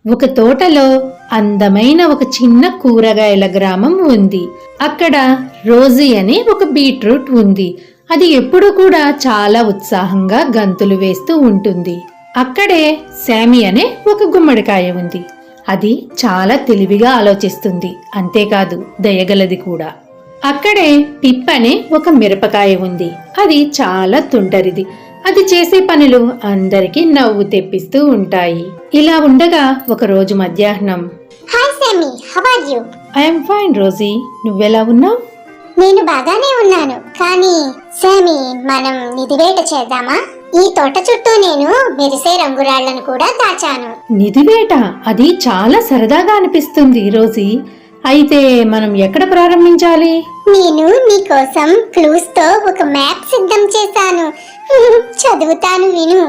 ఒక తోటలో అందమైన ఒక చిన్న కూరగాయల గ్రామం ఉంది. అక్కడ రోజీ అనే ఒక బీట్రూట్ ఉంది. అది ఎప్పుడు కూడా చాలా ఉత్సాహంగా గంతులు వేస్తూ ఉంటుంది. అక్కడే శామీ అనే ఒక గుమ్మడికాయ ఉంది. అది చాలా తెలివిగా ఆలోచిస్తుంది. అంతేకాదు దయగలది కూడా. అక్కడే పిప్ అనే ఒక మిరపకాయ ఉంది. అది చాలా తుంటరిది. అది చేసే పనులు అందరికీ నవ్వు తెప్పిస్తూ ఉంటాయి. ఇలా ఉండగా ఒక రోజు మధ్యాహ్నం, hi Sammy, how are you? I'm fine Rosie, నువ్వెలా ఉన్నావు? నేను బాగానే ఉన్నాను. కానీ సామీ, మనం నిధివేట చేద్దామా? ఈ తోట చుట్టూ నేను మెరిసే రంగురాళ్లను కూడా దాచాను. నిధివేట? అది చాలా సరదాగా అనిపిస్తుంది రోజీ. అయితే మనం ఎక్కడ ప్రారంభించాలి? నేను నీకోసం క్లూస్ తో ఒక మ్యాప్ సిద్ధం చేశాను. చదువుతాను, విను.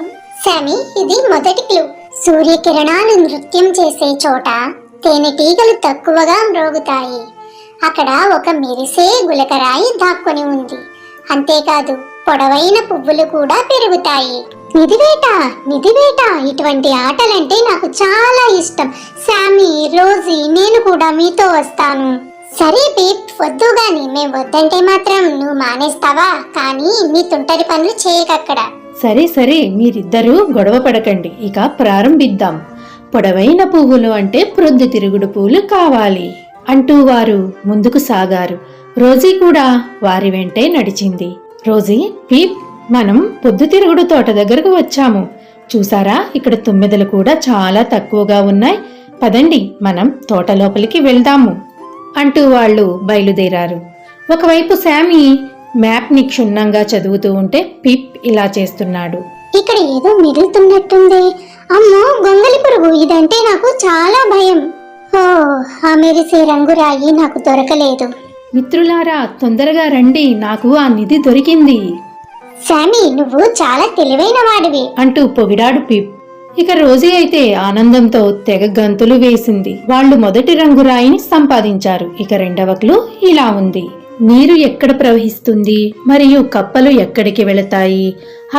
సామీ, ఇది మొదటి క్లూ. సూర్యకిరణాలు నృత్యం చేసే చోట తేనెటీగలు తక్కువగా మ్రోగుతాయి. అక్కడ ఒక మెరిసే గులకరాయి దాక్కుని ఉంది. అంతేకాదు పొడవైన పువ్వులు కూడా పెరుగుతాయి. నిధివేట, నిధివేట, ఇటువంటి ఆటలంటే నాకు చాలా ఇష్టం. సామీ, రోజీ, నేను కూడా మీతో వస్తాను. సరే పీప్, వద్దు గాని. మేం వద్దంటే మాత్రం నువ్వు మానేస్తావా? కానీ నీ తుంటరి పనులు చేయకక్కడ. సరే సరే, మీరిద్దరూ గొడవ పడకండి. ఇక ప్రారంభిద్దాం. పొడవైన పువ్వులు అంటే ప్రొద్దుతిరుగుడు పువ్వులు కావాలి అంటూ వారు ముందుకు సాగారు. రోజీ కూడా వారి వెంటే నడిచింది. రోజీ, పీప్, మనం పొద్దుతిరుగుడు తోట దగ్గరకు వచ్చాము. చూసారా, ఇక్కడ తుమ్మెదలు కూడా చాలా తక్కువగా ఉన్నాయి. పదండి, మనం తోట లోపలికి వెళ్దాము అంటూ వాళ్ళు బయలుదేరారు. ఒకవైపు శామీ మ్యాప్ ని క్షుణ్ణంగా చదువుతూ ఉంటే పిప్ ఇలా చేస్తున్నాడు. ఇక్కడ ఏదో మిగులుతున్నట్టుంది. అమ్మో, గొంగలి పురుగు! ఇదంటే నాకు చాలా భయం. ఓ, ఆ మెరిసే రంగురాయి నాకు దొరకలేదు. మిత్రులారా, తొందరగా రండి, నాకు ఆ నిధి దొరికింది శామీ, నువ్వు చాలా తెలివైన వాడివి అంటూ పొగిడాడు పిప్. ఇక రోజీ అయితే ఆనందంతో తెగ గంతులు వేసింది. వాళ్ళు మొదటి రంగురాయిని సంపాదించారు. ఇక రెండవ క్లూ ఇలా ఉంది. నీరు ఎక్కడ ప్రవహిస్తుంది మరియు కప్పలు ఎక్కడికి వెళతాయి?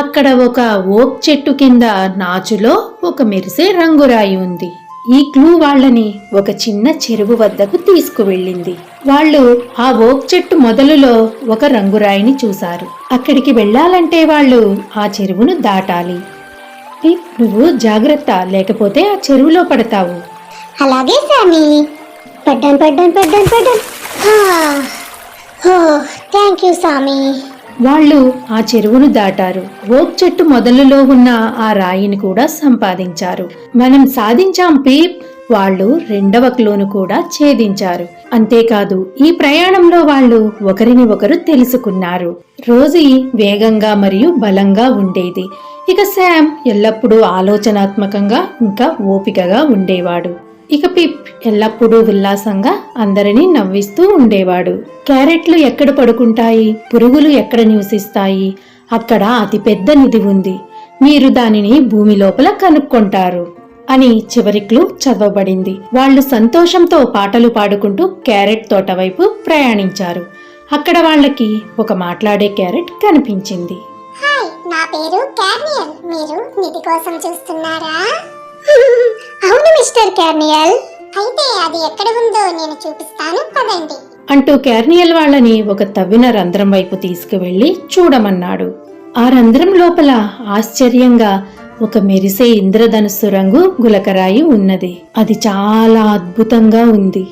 అక్కడ ఒక ఓక్ చెట్టు కింద నాచులో ఒక మెరిసే రంగురాయి ఉంది. ఈ క్లూ వాళ్ళని ఒక చిన్న చెరువు వద్దకు తీసుకువెళ్ళింది. వాళ్ళు ఆ ఓక్ చెట్టు మొదలులో ఒక రంగురాయిని చూశారు. అక్కడికి వెళ్లాలంటే వాళ్ళు ఆ చెరువును దాటాలి. నువ్వు జాగ్రత్త, లేకపోతే ఆ చెరువులో పడతావు. అలాగే శామీ. పడ్డాను పడ్డాను పడ్డాను పడ్డాను. థ్యాంక్ యూ సామీ. వాళ్ళు ఆ చెరువును దాటారు. ఓక్ చెట్టు మొదలులో ఉన్న ఆ రాయిని కూడా సంపాదించారు. మనం సాధించాం పీప్. వాళ్ళు రెండవ క్లూను కూడా ఛేదించారు. అంతేకాదు ఈ ప్రయాణంలో వాళ్ళు ఒకరిని ఒకరు తెలుసుకున్నారు. రోజీ వేగంగా మరియు బలంగా ఉండేది. ఇక శామ్ ఎల్లప్పుడూ ఆలోచనాత్మకంగా ఇంకా ఓపికగా ఉండేవాడు. ఇక పిప్ ఎల్లప్పుడూ ఉల్లాసంగా అందరినీ నవ్విస్తూ ఉండేవాడు. క్యారెట్లు ఎక్కడ పడుకుంటాయి, పురుగులు ఎక్కడ నివసిస్తాయి, అక్కడ అతిపెద్ద నిధి ఉంది, మీరు దానిని భూమి లోపల కనుక్కొంటారు అని చివరి క్లూ చదవబడింది. వాళ్ళు సంతోషంతో పాటలు పాడుకుంటూ క్యారెట్ తోట వైపు ప్రయాణించారు. అక్కడ వాళ్ళకి ఒక మాట్లాడే క్యారెట్ కనిపించింది. హాయ్, నా పేరు కార్నియల్. మీరు నిధి కోసం చూస్తున్నారా? అవును మిస్టర్ కార్నియల్. అయితే అది ఎక్కడ ఉందో నేను చూపిస్తాను, పదండి అంటూ కార్నియల్ వాళ్ళని ఒక తవ్విన రంధ్రం వైపు తీసుకువెళ్లి చూడమన్నాడు. ఆ రంధ్రం లోపల ఆశ్చర్యంగా ఒక మెరిసే ఇంద్రధనుస్సు రంగు గులకరాయి ఉన్నది. అది చాలా అద్భుతంగా ఉంది.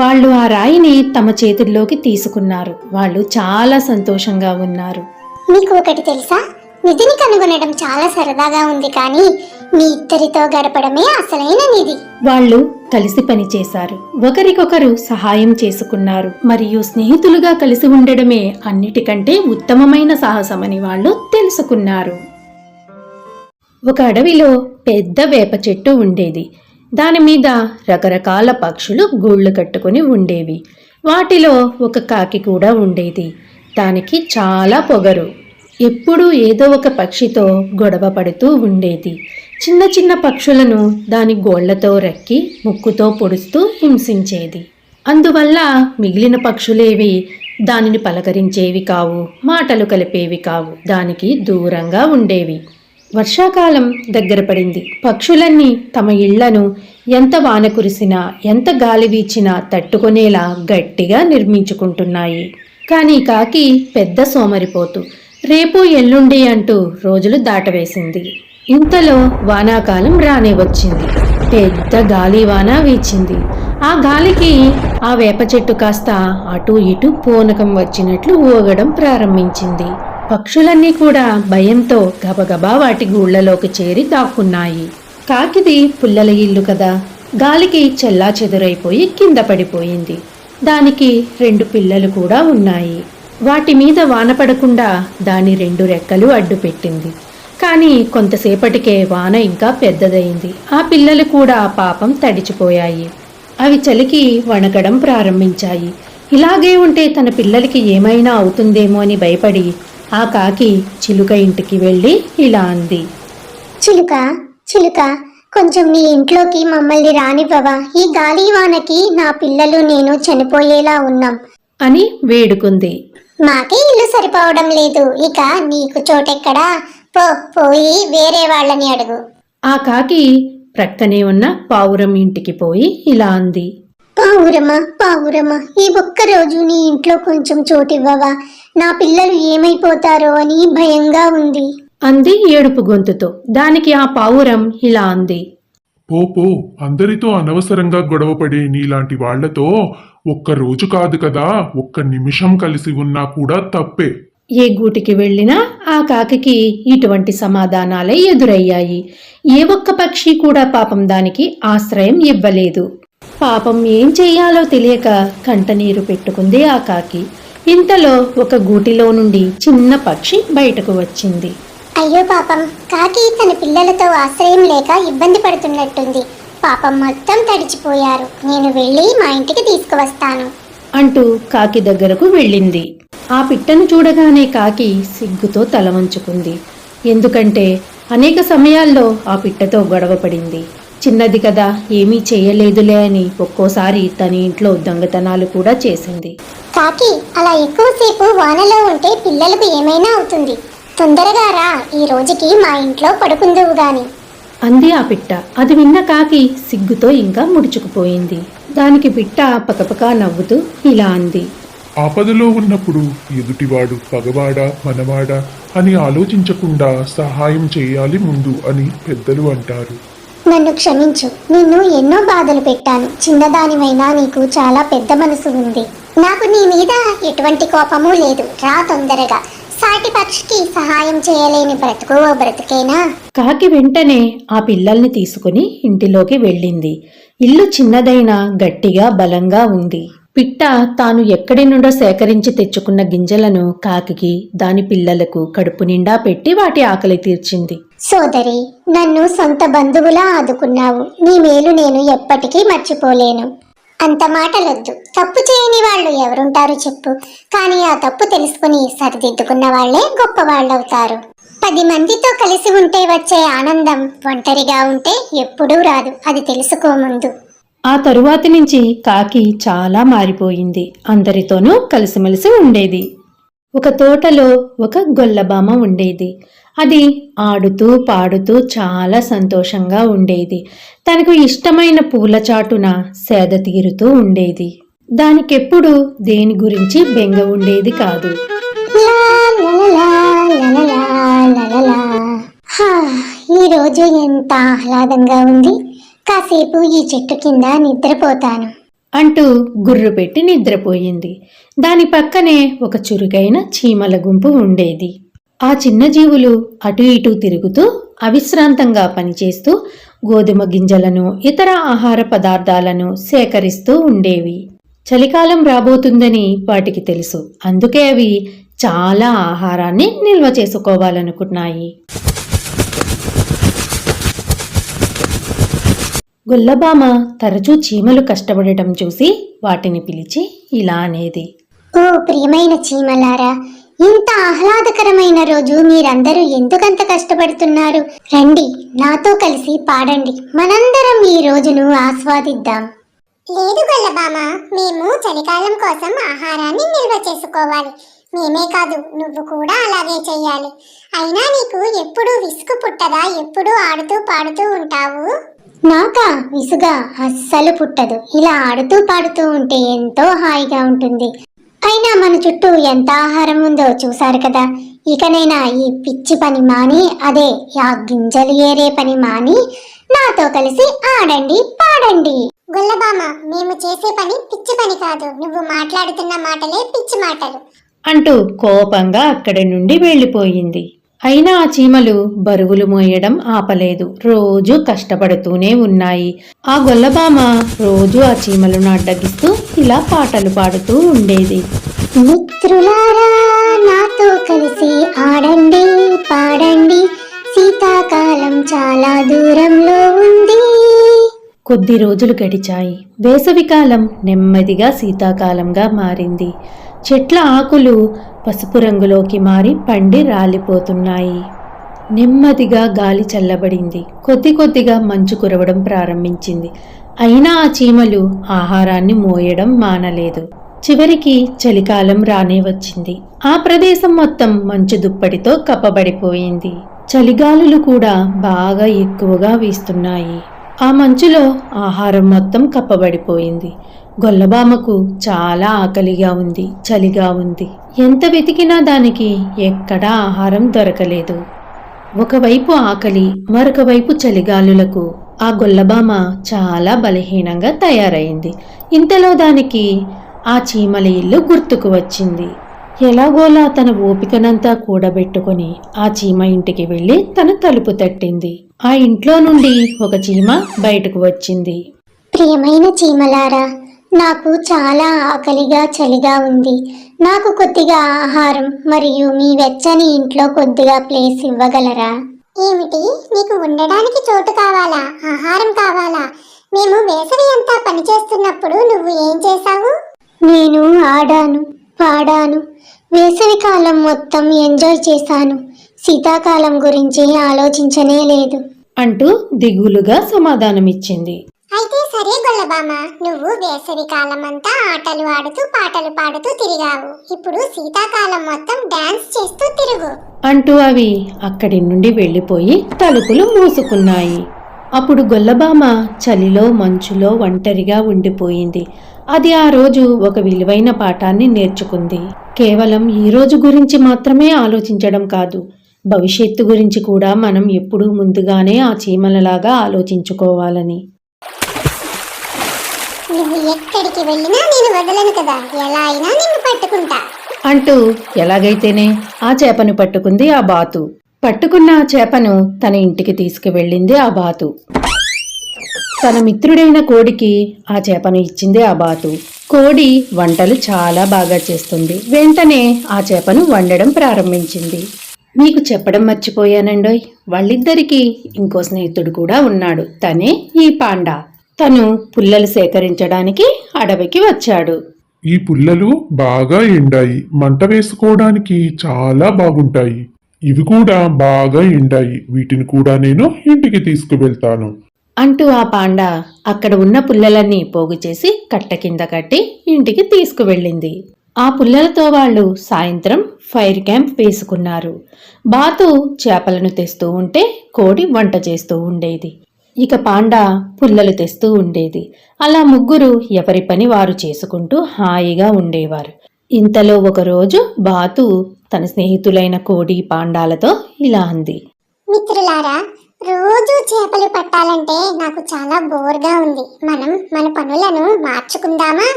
వాళ్ళు ఆ రాయిని తమ చేతుల్లోకి తీసుకున్నారు. వాళ్ళు చాలా సంతోషంగా ఉన్నారు. మీకు ఒకటి తెలుసా? నిధిని కనుగొనడం చాలా సరదాగా ఉంది, కానీ మీ ఇద్దరితో గడపడమే అసలైన నిధి. వాళ్ళు కలిసి పనిచేశారు, ఒకరికొకరు సహాయం చేసుకున్నారు మరియు స్నేహితులుగా కలిసి ఉండడమే అన్నిటికంటే ఉత్తమమైన సాహసమని వాళ్ళు తెలుసుకున్నారు. ఒక అడవిలో పెద్ద వేప చెట్టు ఉండేది. దాని మీద రకరకాల పక్షులు గూళ్ళు కట్టుకుని ఉండేవి. వాటిలో ఒక కాకి కూడా ఉండేది. దానికి చాలా పొగరు. ఎప్పుడూ ఏదో ఒక పక్షితో గొడవ పడుతూ ఉండేది. చిన్న చిన్న పక్షులను దాని గోళ్లతో రక్కి ముక్కుతో పొడుస్తూ హింసించేది. అందువల్ల మిగిలిన పక్షులేవి దానిని పలకరించేవి కావు, మాటలు కలిపేవి కావు, దానికి దూరంగా ఉండేవి. వర్షాకాలం దగ్గర పడింది. పక్షులన్నీ తమ ఇళ్లను ఎంత వాన కురిసినా ఎంత గాలి వీచినా తట్టుకునేలా గట్టిగా నిర్మించుకుంటున్నాయి. కానీ కాకి పెద్ద సోమరిపోతు రేపు ఎల్లుండి అంటూ రోజులు దాటవేసింది. ఇంతలో వానాకాలం రానే వచ్చింది. పెద్ద గాలివాన వీచింది. ఆ గాలికి ఆ వేప చెట్టు కాస్త అటూ ఇటూ పూనకం వచ్చినట్లు ఊగడం ప్రారంభించింది. పక్షులన్నీ కూడా భయంతో గబగబా వాటి గూళ్లలోకి చేరి దాక్కున్నాయి. కాకిది పుల్లల ఇల్లు కదా, గాలికి చెల్లా చెదురైపోయి కింద పడిపోయింది. దానికి 2 పిల్లలు కూడా ఉన్నాయి. వాటి మీద వాన పడకుండా దాని 2 రెక్కలు అడ్డుపెట్టింది. కానీ కొంతసేపటికే వాన ఇంకా పెద్దదయింది. ఆ పిల్లలు కూడా పాపం తడిచిపోయాయి. అవి చలికి వణకడం ప్రారంభించాయి. ఇలాగే ఉంటే తన పిల్లలకి ఏమైనా అవుతుందేమో అని భయపడి ఆ కాకి చిలుక ఇంటికి వెళ్ళి ఇలా అంది. చిలుక చిలుక, కొంచెం నీ ఇంట్లోకి మమ్మల్ని రానివ్వవా? ఈ గాలి వానకి నా పిల్లలు నేను చనిపోయేలా ఉన్నాం అని వేడుకుంది. మాకే ఇల్లు సరిపోవడం లేదు, ఇక నీకు చోటెక్కడా? పోయి వేరే వాళ్ళని అడుగు. ఆ కాకి ప్రక్కనే ఉన్న పావురం ఇంటికి పోయి ఇలా అంది. పావురమా, ఈ ఒక్కరోజు నీ ఇంట్లో కొంచెం చోటివ్వవా? నా పిల్లలు ఏమైపోతారో అని భయంగా ఉంది అంది ఏడుపు గొంతుతో. దానికి ఆ పావురం ఇలా అంది. పో, అందరితో అనవసరంగా గొడవపడే నీలాంటి వాళ్లతో ఒక్కరోజు కాదు కదా, ఒక్క నిమిషం కలిసి ఉన్నా కూడా తప్పే. ఏ గూటికి వెళ్ళినా ఆ కాకికి ఇటువంటి సమాధానాలే ఎదురయ్యాయి. ఏ ఒక్క పక్షి కూడా పాపం దానికి ఆశ్రయం ఇవ్వలేదు. పాపం ఏం చెయ్యాలో తెలియక కంటనీరు పెట్టుకుంది ఆ కాకి. ఇంతలో ఒక గూటిలో నుండి చిన్న పక్షి బయటకు వచ్చింది. అయ్యో పాపం, కాకి తన పిల్లలతో ఆశ్రయం లేక ఇబ్బంది పడుతున్నట్టుంది. పాపం మొత్తం తడిచిపోయారు. నేను వెళ్ళి మా ఇంటికి తీసుకువస్తాను అంటూ కాకి దగ్గరకు వెళ్ళింది. ఆ పిట్టను చూడగానే కాకి సిగ్గుతో తల వంచుకుంది. ఎందుకంటే అనేక సమయాల్లో ఆ పిట్టతో గొడవ పడింది. చిన్నది కదా, ఏమీ చేయలేదులే అని ఒక్కోసారి తన ఇంట్లో దొంగతనాలు కూడా చేసింది. కాకి, అలా ఎక్కువసేపు వానలో ఉంటే పిల్లలకు ఏమైనా అవుతుంది. తొందరగా రా, ఈ రోజుకి మా ఇంట్లో పడుకుందువు గాని అంది ఆ పిట్ట. అది విన్న కాకి సిగ్గుతో ఇంకా ముడుచుకుపోయింది. దానికి పిట్ట పకపకా నవ్వుతూ ఇలా అంది. ఆపదలో ఉన్నప్పుడు ఎదుటివాడు పగవాడా మనవాడా అని ఆలోచించకుండా సహాయం చేయాలి ముందు అని పెద్దలు అంటారు. నన్ను క్షమించు, నిన్ను ఎన్నో బాధలు పెట్టాను. చిన్నదానివైనా నీకు చాలా పెద్ద మనసు ఉంది. నాకు నీ మీద ఎటువంటి కోపమూ లేదు. రా తొందరగా. సాటి పక్షికి సహాయం చేయలేని బ్రతుకు ఓ బ్రతుకేనా? కాకి వెంటనే ఆ పిల్లల్ని తీసుకుని ఇంటిలోకి వెళ్ళింది. ఇల్లు చిన్నదైనా గట్టిగా బలంగా ఉంది. పిట్ట తాను ఎక్కడి నుండో సేకరించి తెచ్చుకున్న గింజలను కాకికి దాని పిల్లలకు కడుపు నిండా పెట్టి వాటి ఆకలి తీర్చింది. సోదరి, నన్ను సొంత బంధువులా ఆదుకున్నావు. నీ మేలు నేను ఎప్పటికీ మర్చిపోలేను. అంత మాటలొద్దు. తప్పు చేయని వాళ్ళు ఎవరుంటారు చెప్పు? కానీ ఆ తప్పు తెలుసుకుని సరిదిద్దుకున్న వాళ్లే గొప్ప వాళ్ళవుతారు. 10 మందితో కలిసి ఉంటే వచ్చే ఆనందం ఒంటరిగా ఉంటే ఎప్పుడూ రాదు. అది తెలుసుకో ముందు. ఆ తరువాతి నుంచి కాకి చాలా మారిపోయింది. అందరితోనూ కలిసిమెలిసి ఉండేది. ఒక తోటలో ఒక గొల్లబామ ఉండేది. అది ఆడుతూ పాడుతూ చాలా సంతోషంగా ఉండేది. తనకు ఇష్టమైన పూల చాటున సేద తీరుతూ ఉండేది. దానికెప్పుడు దేని గురించి బెంగ ఉండేది కాదు. ఈ రోజు ఎంత ఆహ్లాదంగా ఉంది. కాసేపు ఈ చెట్టు కింద నిద్రపోతాను అంటూ గుర్రు పెట్టి నిద్రపోయింది. దాని పక్కనే ఒక చురుకైన చీమల గుంపు ఉండేది. ఆ చిన్న జీవులు అటు ఇటు తిరుగుతూ అవిశ్రాంతంగా పనిచేస్తూ గోధుమ గింజలను ఇతర ఆహార పదార్థాలను సేకరిస్తూ ఉండేవి. చలికాలం రాబోతుందని వాటికి తెలుసు. అందుకే అవి చాలా ఆహారాన్ని నిల్వ చేసుకోవాలనుకున్నాయి. గొల్లబామ తరచూ చీమలు కష్టపడటం చూసి వాటిని పిలిచి ఇలా అనేది. ఓ ప్రియమైన చీమలారా, ఇంత ఆహ్లాదకరమైన రోజు మీరందరూ ఎందుకంత కష్టపడుతున్నారు? రండి, నాతో కలిసి పాడండి. మనందరం ఈ రోజును ఆస్వాదిద్దాం. లేదు గొల్లబామ, మేము చలికాలం కోసం ఆహారాన్ని నిల్వ చేసుకోవాలి. మేమే కాదు, నువ్వు కూడా అలాగే చెయ్యాలి. అయినా నీకు ఎప్పుడూ విసుగు పుట్టదా? ఎప్పుడూ ఆడుతూ పాడుతూ ఉంటావు. నాకా విసుగా అస్సలు పుట్టదు. ఇలా ఆడుతూ పాడుతూ ఉంటే ఎంతో హాయిగా ఉంటుంది. అయినా మన చుట్టూ ఎంత ఆహారం ఉందో చూశారు కదా. ఇకనైనా ఈ పిచ్చి పని మాని, అదే ఆ గింజలు ఏరే పని మాని నాతో కలిసి ఆడండి, పాడండి. గొల్లబామ, మేము చేసే పని పిచ్చి పని కాదు. నువ్వు మాట్లాడుతున్న మాటలే పిచ్చి మాటలు అంటూ కోపంగా అక్కడి నుండి వెళ్ళిపోయింది. అయినా ఆ చీమలు బరువులు మోయడం ఆపలేదు. రోజూ కష్టపడుతూనే ఉన్నాయి. ఆ గొల్లబామ రోజు ఆ చీమలను అడ్డగిస్తూ ఇలా పాటలు పాడుతూ ఉండేది. మిత్రులారా, నాతో కలిసి ఆడండి, పాడండి, శీతాకాలం చాలా దూరంలో ఉంది. కొద్ది రోజులు గడిచాయి. వేసవికాలం నెమ్మదిగా శీతాకాలంగా మారింది. చెట్ల ఆకులు పసుపు రంగులోకి మారి పండి రాలిపోతున్నాయి. నెమ్మదిగా గాలి చల్లబడింది. కొద్ది కొద్దిగా మంచు కురవడం ప్రారంభించింది. అయినా ఆ చీమలు ఆహారాన్ని మోయడం మానలేదు. చివరికి చలికాలం రానే వచ్చింది. ఆ ప్రదేశం మొత్తం మంచు దుప్పటితో కప్పబడిపోయింది. చలిగాలులు కూడా బాగా ఎక్కువగా వీస్తున్నాయి. ఆ మంచులో ఆహారం మొత్తం కప్పబడిపోయింది. గొల్లబామకు చాలా ఆకలిగా ఉంది, చలిగా ఉంది. ఎంత వెతికినా దానికి ఎక్కడా ఆహారం దొరకలేదు. ఒకవైపు ఆకలి, మరొక వైపు చలిగాలులకు ఆ గొల్లబామ చాలా బలహీనంగా తయారైంది. ఇంతలో దానికి ఆ చీమల ఇల్లు గుర్తుకు వచ్చింది. ఎలాగోలా తన ఓపికనంతా కూడబెట్టుకుని ఆ చీమ ఇంటికి వెళ్ళి తన తలుపు తట్టింది. ఆ ఇంట్లో నుండి ఒక చీమ బయటకు వచ్చింది. ప్రియమైన చీమలారా, నాకు చాలా ఆకలిగా, చలిగా ఉంది. నాకు కొద్దిగా ఆహారం మరియు మీ వెచ్చని ఇంట్లో కొద్దిగా ప్లేస్ ఇవ్వగలరా? ఏమిటి, నీకు ఉండడానికి చోటు కావాలా? ఆహారం కావాలా? మేము వేసవి అంతా పనిచేస్తున్నప్పుడు నువ్వు ఏం చేశావు? నేను ఆడాను, పాడాను. వేసవి కాలం మొత్తం ఎంజాయ్ చేశాను. శీతాకాలం గురించి ఆలోచించనే లేదు అంటూ దిగులుగా సమాధానమిచ్చింది. అయితే సరే గొల్లబామ, నువ్వు వేసవి కాలం అంతా ఆటలు ఆడుతూ పాటలు పాడుతూ తిరిగావు. ఇప్పుడు శీతాకాలం మొత్తం డాన్స్ చేస్తూ తిరుగు అంటూ అవి అక్కడి నుండి వెళ్ళిపోయి తలుపులు మూసుకున్నాయి. అప్పుడు గొల్లబామ చలిలో మంచులో ఒంటరిగా ఉండిపోయింది. అది ఆ రోజు ఒక విలువైన పాఠాన్ని నేర్చుకుంది. కేవలం ఈ రోజు గురించి మాత్రమే ఆలోచించడం కాదు, భవిష్యత్తు గురించి కూడా మనం ఎప్పుడూ ముందుగానే ఆ చీమలలాగా ఆలోచించుకోవాలని. నువ్వు ఎక్కడికి వెళ్ళినా నేను వదలను కదా, ఎలా అయినా నిన్ను పట్టుకుంటా అంటూ ఎలాగైతేనే ఆ చేపను పట్టుకుంది ఆ బాతు. పట్టుకున్న ఆ చేపను తన ఇంటికి తీసుకువెళ్ళింది ఆ బాతు. తన మిత్రుడైన కోడికి ఆ చేపను ఇచ్చింది ఆ బాతు. కోడి వంటలు చాలా బాగా చేస్తుంది. వెంటనే ఆ చేపను వండడం ప్రారంభించింది. మీకు చెప్పడం మర్చిపోయానండోయ్, వాళ్ళిద్దరికీ ఇంకో స్నేహితుడు కూడా ఉన్నాడు. తనే ఈ పాండా. తను పుల్లలు సేకరించడానికి అడవికి వచ్చాడు. ఈ పుల్లలు బాగా ఎండాయి, మంట వేసుకోవడానికి చాలా బాగుంటాయి. ఇవి కూడా బాగా ఎండాయి, వీటిని కూడా నేను ఇంటికి తీసుకువెళ్తాను అంటూ ఆ పాండా అక్కడ ఉన్న పుల్లలన్నీ పోగు చేసి కట్ట కింద కట్టి ఇంటికి తీసుకువెళ్ళింది. ఆ పుల్లలతో వాళ్ళు సాయంత్రం ఫైర్ క్యాంప్ వేసుకున్నారు. బాతు చేపలను తెస్తూ ఉంటే కోడి వంట చేస్తూ ఉండేది. ఇక పాండా పుల్లలు తెస్తూ ఉండేది. అలా ముగ్గురు ఎవరి పని వారు చేసుకుంటూ హాయిగా ఉండేవారు. ఇంతలో ఒకరోజు బాతు తన స్నేహితులైన కోడి పాండాలతో ఇలా అంది. మిత్రులారా, రోజు చేపలు పట్టాలంటే నాకు చాలా బోర్గా ఉంది. మనం మన పనులను మార్చుకుందామా?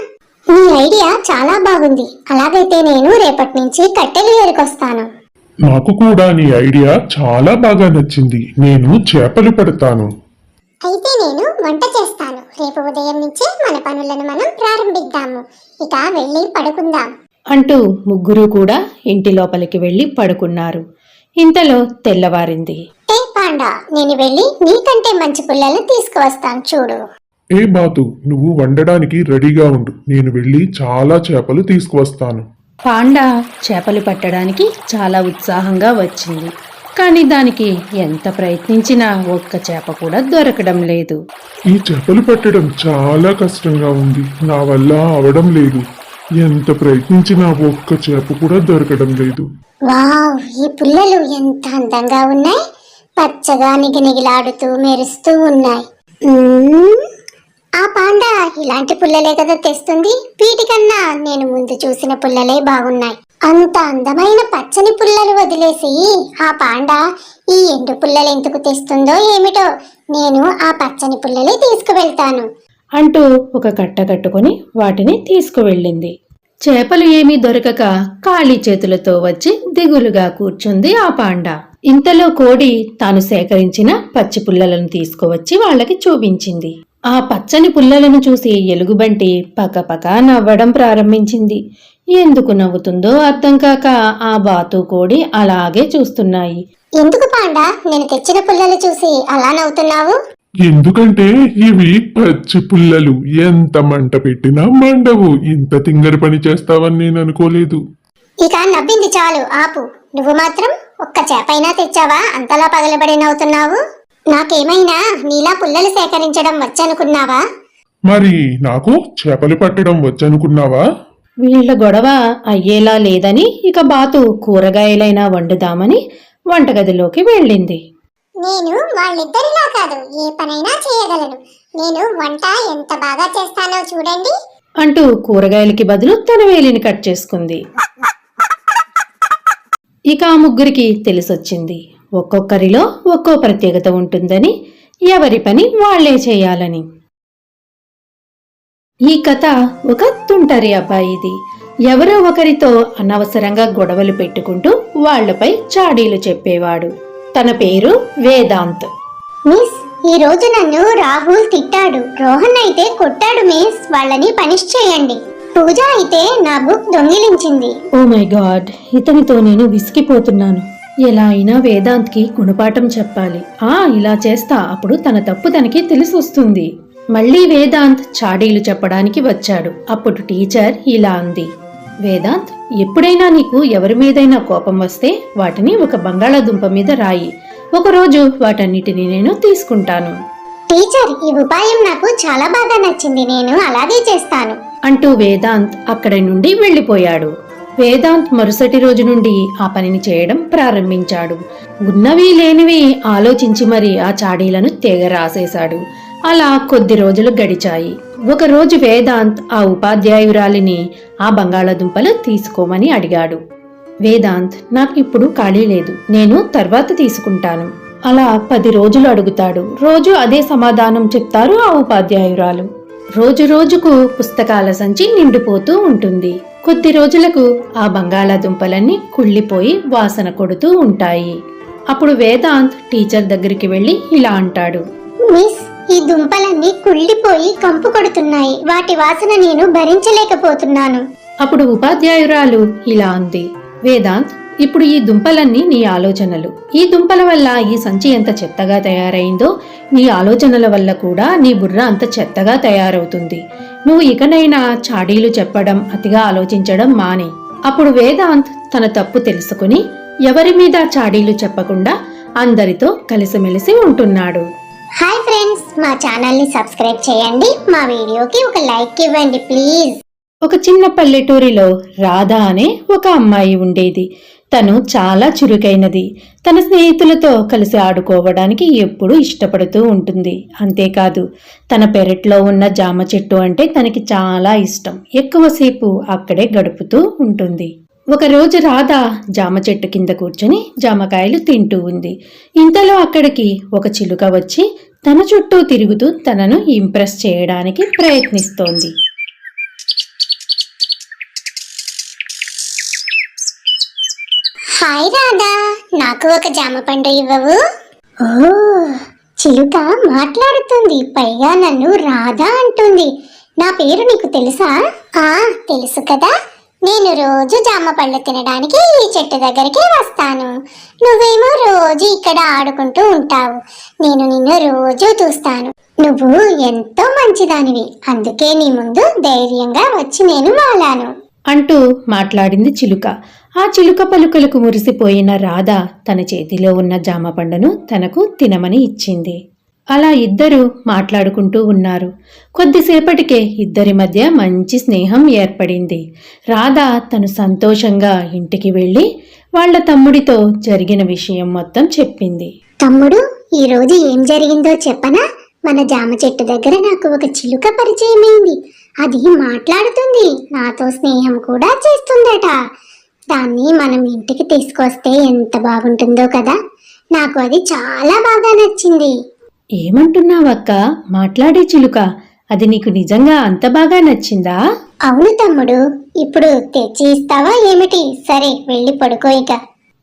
మీ ఐడియా చాలా బాగుంది. అలాగైతే నేను రేపటి నుంచి కట్టెలు ఏరుకొస్తాను. నాకు కూడా నీ ఐడియా చాలా బాగా నచ్చింది. నేను చేపలు పడతాను. అయితే నేను వంట చేస్తాను. రేపు ఉదయం నుంచే మన పనులను మనం ప్రారంభిద్దాము. ఇక వెళ్ళి పడుకుందాం అంటూ ముగ్గురు కూడా ఇంటి లోపలికి వెళ్లి పడుకున్నారు. ఇంతలో తెల్లవారింది. ఏ పాండా, నేను వెళ్ళి నీకంటే మంచి పుల్లలు తీసుకువస్తాను చూడు. ఏ బాతు, నువ్వు వండడానికి రెడీగా ఉండు. నేను వెళ్ళి చాలా చేపలు తీసుకువస్తాను. పాండా చేపలు పట్టడానికి చాలా ఉత్సాహంగా వచ్చింది. కానీ దానికి ఎంత ప్రయత్నించినా ఒక్క చేప కూడా దొరకడం లేదు. ఈ చేపలు పట్టడం చాలా కష్టంగా ఉంది. నా వల్ల అవడం లేదు. ఎంత ప్రయత్నించినా ఒక్క చేప కూడా దొరకడం లేదు. వావ్, ఈ పుల్లలు ఎంత అందంగా ఉన్నాయి. పచ్చగా నిగనిగిలాడుతూ మెరుస్తూ ఉన్నాయి. ఆ పాండా ఇలాంటి పుల్లలే కదా తెస్తుంది. వీటికన్నా నేను ముందు చూసిన పుల్లలే బాగున్నాయి. అంత అందమైన పచ్చని పుల్లలు వదిలేసి ఆ పాండా ఈ ఎండు పుల్లలు ఎందుకు తెస్తుందో ఏమిటో. నేను ఆ పచ్చని పుల్లలే తీసుకువెళ్తాను అంటూ ఒక కట్ట కట్టుకుని వాటిని తీసుకువెళ్ళింది. చేపలు ఏమీ దొరకక ఖాళీ చేతులతో వచ్చి దిగులుగా కూర్చుంది ఆ పాండా. ఇంతలో కోడి తాను సేకరించిన పచ్చి పుల్లలను తీసుకువచ్చి వాళ్ళకి చూపించింది. ఆ పచ్చని పుల్లలను చూసి ఎలుగుబంటి పకపక నవ్వడం ప్రారంభించింది. ఎందుకు నవ్వుతుందో అర్థం కాక ఆ బాతు కోడి అలాగే చూస్తున్నాయి. ఎందుకు పాండా నేను తెచ్చిన పుల్లలు చూసి అలా నవ్వుతున్నావు? ఎందుకంటే ఇవి పచ్చి పుల్లలు. ఎంత మంట పెట్టినా మండవు. ఇంత తింగరి పని చేస్తావని నేను అనుకోలేదు. ఇక నవ్వింది చాలు, ఆపు. నువ్వు మాత్రం ఒక్క చేపైనా తెచ్చావా? అంతలా పగలబడి నవ్వుతున్నావు. నాకేమైనా నీలా పుల్లలు సేకరించడం వచ్చనుకున్నావా? మరి నాకు చేపలు పట్టడం వచ్చనుకున్నావా? వీళ్ళ గొడవ అయ్యేలా లేదని ఇక బాతు కూరగాయలైనా వండుదామని వంటగదిలోకి వెళ్ళింది. నేను వాళ్ళిద్దరిలా కాదు, ఏ పనైనా చేయగలను. నేను వంట ఎంత బాగా చేస్తానో చూడండి అంటూ కూరగాయలకి బదులు తన వేలిని కట్ చేసుకుంది. ఇక ఆ ముగ్గురికి తెలిసొచ్చింది ఒక్కొక్కరిలో ఒక్కో ప్రత్యేకత ఉంటుందని, ఎవరి పని వాళ్లే చేయాలని. ఈ కథ ఒక తుంటరి అబ్బాయిది. ఎవరో ఒకరితో అనవసరంగా గొడవలు పెట్టుకుంటూ వాళ్లపై చాడీలు చెప్పేవాడు. తన పేరు వేదాంత్. మిస్, ఈ రోజు నన్ను రాహుల్ తిట్టాడు. రోహన్ అయితే కొట్టాడు మిస్. వాళ్ళని పనిష్ చేయండి. పూజ అయితే నా బుక్ దొంగిలించింది. ఓ మై గాడ్, ఇతనితో నేను విసిగిపోతున్నాను. ఎలా అయినా వేదాంత్కి గుణపాఠం చెప్పాలి. ఇలా చేస్తా, అప్పుడు తన తప్పు తనకి తెలిసొస్తుంది. మళ్ళీ వేదాంత్ చాడీలు చెప్పడానికి వచ్చాడు. అప్పుడు టీచర్ ఇలా అంది, వేదాంత్, ఎప్పుడైనా నీకు ఎవరి మీదైనా కోపం వస్తే వాటిని ఒక బంగాళాదుంప మీద రాయి. ఒకరోజు వాటన్నిటిని నేను తీసుకుంటాను. టీచర్, ఈ ఉపాయం నాకు చాలా బాగా నచ్చింది. నేను అలాగే చేస్తాను అంటూ వేదాంత్ అక్కడి నుండి వెళ్లిపోయాడు. వేదాంత్ మరుసటి రోజు నుండి ఆ పనిని చేయడం ప్రారంభించాడు. ఉన్నవి లేనివి ఆలోచించి మరి ఆ చాడీలను తెగ రాసేశాడు. అలా కొద్ది రోజులు గడిచాయి. ఒకరోజు వేదాంత్ ఆ ఉపాధ్యాయురాలిని ఆ బంగాళాదుంపలు తీసుకోమని అడిగాడు. వేదాంత్, నాకు ఇప్పుడు ఖాళీ లేదు, నేను తర్వాత తీసుకుంటాను. అలా 10 రోజులు అడుగుతాడు. రోజు అదే సమాధానం చెప్తారు ఆ ఉపాధ్యాయురాలు. రోజు రోజుకు పుస్తకాల సంచి నిండిపోతూ ఉంటుంది. కొద్ది రోజులకు ఆ బంగాళాదుంపలన్నీ కుళ్ళిపోయి వాసన కొడుతూ ఉంటాయి. అప్పుడు వేదాంత్ టీచర్ దగ్గరికి వెళ్లి ఇలా అంటాడు, మిస్, ఈ దుంపలన్నీ కుళ్ళిపోయి కంపు కొడుతున్నాయి. వాటి వాసన నేను భరించలేకపోతున్నాను. అప్పుడు ఉపాధ్యాయురాలు ఇలా అంది, వేదాంత్, ఇప్పుడు ఈ దుంపలన్నీ నీ ఆలోచనలు. ఈ దుంపల వల్ల ఈ సంచి ఎంత చెత్తగా తయారైందో నీ ఆలోచనల వల్ల కూడా నీ బుర్ర అంత చెత్తగా తయారవుతుంది. నువ్వు ఇకనైనా చాడీలు చెప్పడం, అతిగా ఆలోచించడం మానే. అప్పుడు వేదాంత్ తన తప్పు తెలుసుకుని ఎవరి మీద చాడీలు చెప్పకుండా అందరితో కలిసిమెలిసి ఉంటున్నాడు. హాయ్ ఫ్రెండ్స్, మా ఛానల్ ని సబ్స్క్రైబ్ చేయండి. మా వీడియోకి ఒక లైక్ ఇవ్వండి ప్లీజ్. ఒక చిన్న పల్లెటూరిలో రాధ అనే ఒక అమ్మాయి ఉండేది. తను చాలా చురుకైనది. తన స్నేహితులతో కలిసి ఆడుకోవడానికి ఎప్పుడూ ఇష్టపడుతూ ఉంటుంది. అంతేకాదు, తన పెరట్లో ఉన్న జామ చెట్టు అంటే తనకి చాలా ఇష్టం. ఎక్కువసేపు అక్కడే గడుపుతూ ఉంటుంది. ఒకరోజు రాధ జామ చెట్టు కింద కూర్చొని జామకాయలు తింటూ ఉంది. ఇంతలో అక్కడికి ఒక చిలుక వచ్చి తన చుట్టూ తిరుగుతూ తనను ఇంప్రెస్ చేయడానికి ప్రయత్నిస్తోంది. హాయ్ రాధా, నాకు ఒక జామ పండు ఇవ్వవు? ఓ, చిలుక మాట్లాడుతుంది. పైగా నన్ను రాధా అంటుంది. నా పేరు నీకు తెలుసా? తెలుసు కదా. నేను రోజు జామ పళ్ళు తినడానికి ఈ చెట్టు దగ్గరికి వస్తాను. నువ్వేమో రోజు ఇక్కడ ఆడుకుంటూ ఉంటావు. నేను నిన్ను రోజు చూస్తాను. నువ్వు ఎంతో మంచిదానివి. అందుకే నీ ముందు ధైర్యంగా వచ్చి నేను వాలాను అంటూ మాట్లాడింది చిలుక. ఆ చిలుక పలుకలకు మురిసిపోయిన రాధ తన చేతిలో ఉన్న జామ పండును తనకు తినమని ఇచ్చింది. అలా ఇద్దరు మాట్లాడుకుంటూ ఉన్నారు. కొద్దిసేపటికే ఇద్దరి మధ్య మంచి స్నేహం ఏర్పడింది. రాధ తను సంతోషంగా ఇంటికి వెళ్ళి వాళ్ళ తమ్ముడితో జరిగిన విషయం మొత్తం చెప్పింది. తమ్ముడు, ఈ రోజు ఏం జరిగిందో చెప్పనా? మన జామ చెట్టు దగ్గర నాకు ఒక చిలుక పరిచయమైంది. అది మాట్లాడుతుంది, నాతో స్నేహం కూడా చేస్తుందట. దాన్ని మనం ఇంటికి తీసుకొస్తే ఎంత బాగుంటుందో కదా. నాకు అది చాలా బాగా నచ్చింది. ఏమంటున్నావక్క? మాట్లాడే చిలుక అది నీకు నిజంగా అంత బాగా నచ్చిందా? అవును తమ్ముడు, ఇప్పుడు తెచ్చి ఇస్తావా ఏమిటి? సరే, వెళ్ళి పడుకో ఇక.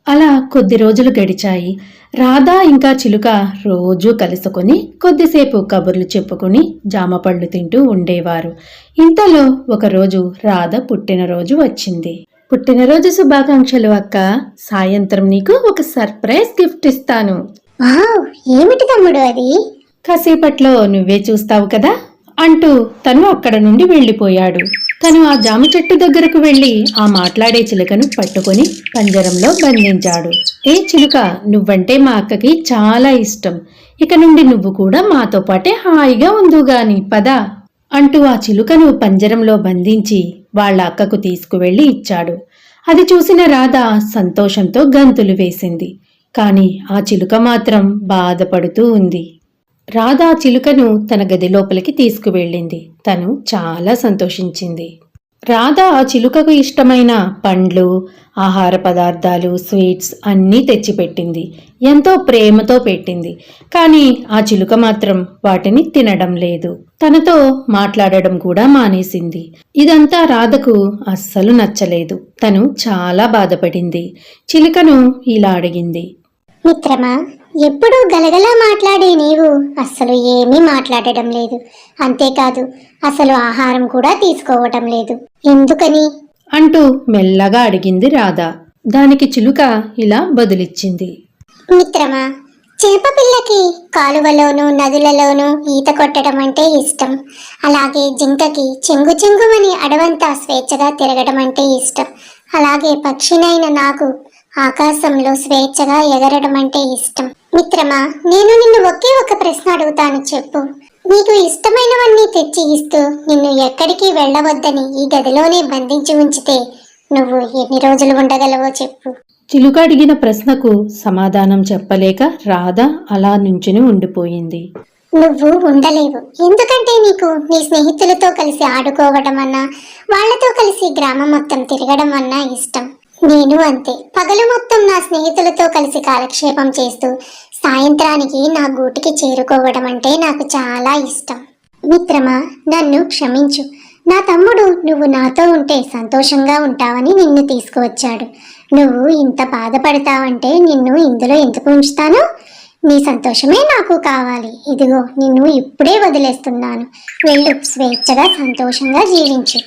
అలా కొద్ది రోజులు గడిచాయి. రాధ ఇంకా చిలుక రోజూ కలుసుకొని కొద్దిసేపు కబుర్లు చెప్పుకుని జామపళ్ళు తింటూ ఉండేవారు. ఇంతలో ఒకరోజు రాధ పుట్టినరోజు వచ్చింది. పుట్టినరోజు శుభాకాంక్షలు అక్క. సాయంత్రం నీకు ఒక సర్ప్రైజ్ గిఫ్ట్ ఇస్తాను. వావ్, ఏమిటి తమ్ముడు అది? కాసేపట్లో నువ్వే చూస్తావు కదా అంటూ తను అక్కడ నుండి వెళ్ళిపోయాడు. తను ఆ జామ చెట్టు దగ్గరకు వెళ్లి ఆ మాట్లాడే చిలుకను పట్టుకొని పంజరంలో బంధించాడు. ఏ చిలుక, నువ్వంటే మా అక్కకి చాలా ఇష్టం. ఇక నుండి నువ్వు కూడా మాతో పాటే హాయిగా ఉందుగాని పద అంటూ ఆ చిలుకను పంజరంలో బంధించి వాళ్ళ అక్కకు తీసుకువెళ్లి ఇచ్చాడు. అది చూసిన రాధ సంతోషంతో గంతులు వేసింది. కాని ఆ చిలుక మాత్రం బాధపడుతూ ఉంది. రాధ ఆ చిలుకను తన గది లోపలికి తీసుకువెళ్ళింది. తను చాలా సంతోషించింది. రాధ ఆ చిలుకకు ఇష్టమైన పండ్లు, ఆహార పదార్థాలు, స్వీట్స్ అన్నీ తెచ్చిపెట్టింది. ఎంతో ప్రేమతో పెట్టింది. కానీ ఆ చిలుక మాత్రం వాటిని తినడం లేదు. తనతో మాట్లాడడం కూడా మానేసింది. ఇదంతా రాధకు అస్సలు నచ్చలేదు. తను చాలా బాధపడింది. చిలుకను ఇలా అడిగింది. మిత్రమా, ఎప్పుడూ గలగలా మాట్లాడే నీవు అస్సలు ఏమీ మాట్లాడడం లేదు. అంతేకాదు, అసలు ఆహారం కూడా తీసుకోవటం లేదు. ఎందుకని అంటూ మెల్లగా అడిగింది రాధ. దానికి చిలుక ఇలా బదులిచ్చింది. మిత్రమా, చేప పిల్లకి కాలువలోనూ నదులలోనూ ఈత కొట్టడం అంటే ఇష్టం. అలాగే జింకకి చెంగు చెంగుమని అడవంతా స్వేచ్ఛగా తిరగడం అంటే ఇష్టం. అలాగే పక్షినైన నాకు ఆకాశంలో స్వేచ్ఛగా ఎగరడం అంటే ఇష్టం. మిత్రమా, నేను నిన్ను ఒకే ఒక ప్రశ్న అడుగుతాను, చెప్పు. నీకు ఇష్టమైనవన్నీ తెచ్చి ఇస్తూ నిన్ను ఎక్కడికి వెళ్ళవద్దని ఈ గదిలోనే బంధించి ఉంచితే నువ్వు ఎన్ని రోజులు ఉండగలవో చెప్పు. చిలుక అడిగిన ప్రశ్నకు సమాధానం చెప్పలేక రాధ అలా నుంచుని ఉండిపోయింది. నువ్వు ఉండలేవు. ఎందుకంటే నీకు నీ స్నేహితులతో కలిసి ఆడుకోవడం అన్నా, వాళ్లతో కలిసి గ్రామం మొత్తం తిరగడం అన్నా ఇష్టం. నేను అంతే. పగలు మొత్తం నా స్నేహితులతో కలిసి కాలక్షేపం చేస్తూ సాయంత్రానికి నా గూటికి చేరుకోవడం అంటే నాకు చాలా ఇష్టం. మిత్రమా, నన్ను క్షమించు. నా తమ్ముడు నువ్వు నాతో ఉంటే సంతోషంగా ఉంటావని నిన్ను తీసుకువచ్చాడు. నువ్వు ఇంత బాధపడతావంటే నిన్ను ఇందులో ఎందుకు ఉంచుతాను? నీ సంతోషమే నాకు కావాలి. ఇదిగో, నిన్ను ఇప్పుడే వదిలేస్తున్నాను. వెళ్ళు, స్వేచ్ఛగా సంతోషంగా జీవించు.